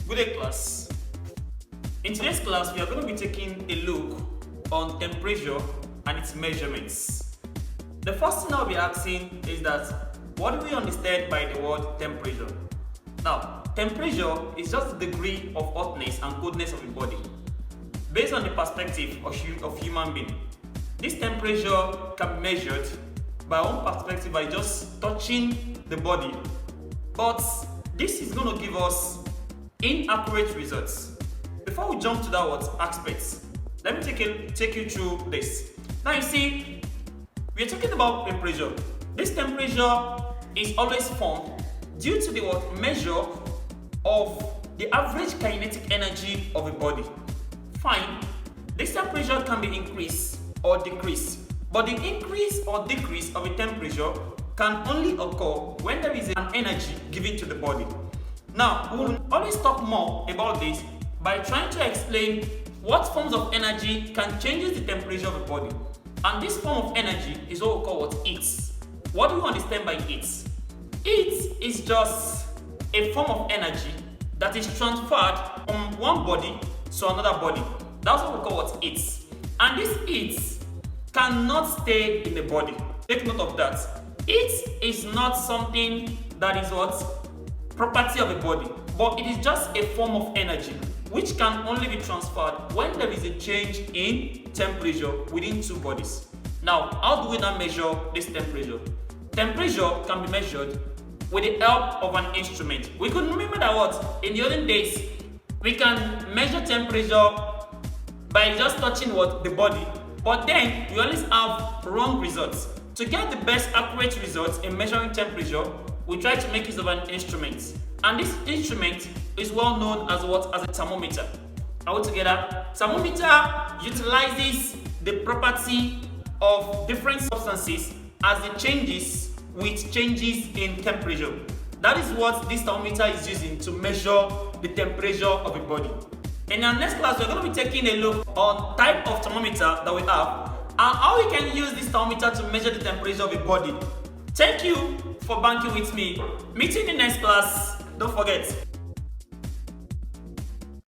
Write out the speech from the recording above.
Good day, class. In today's class, we are going to be taking a look on temperature and its measurements. The first thing I'll be asking is that, what do we understand by the word temperature? Now, temperature is just the degree of hotness and coldness of a body based on the perspective of human being. This temperature can be measured by our own perspective by just touching the body, but this is going to give us inaccurate results. Before we jump to that aspect, let me take you through this. Now you see, we are talking about temperature. This temperature is always formed due to the measure of the average kinetic energy of a body. Fine, this temperature can be increased or decreased, but the increase or decrease of a temperature can only occur when there is an energy given to the body. Now, we will always talk more about this by trying to explain what forms of energy can change the temperature of a body. And this form of energy is what we call heat. What do we understand by heat? Heat is just a form of energy that is transferred from one body to another body. That's what we call heat. And this heat cannot stay in the body. Take note of that. Heat is not something that is property of a body, but it is just a form of energy which can only be transferred when there is a change in temperature within two bodies. Now, how do we now measure this temperature? Temperature can be measured with the help of an instrument. We could remember that in the olden days, we can measure temperature by just touching the body, but then we always have wrong results. To get the best accurate results in measuring temperature, we try to make use of an instrument. And this instrument is well known as As a thermometer. All together, thermometer utilizes the property of different substances as it changes with changes in temperature. That is what this thermometer is using to measure the temperature of a body. In our next class, we're going to be taking a look on type of thermometer that we have and how we can use this thermometer to measure the temperature of a body. Thank you for banking with me. Meet you in the next class. Don't forget,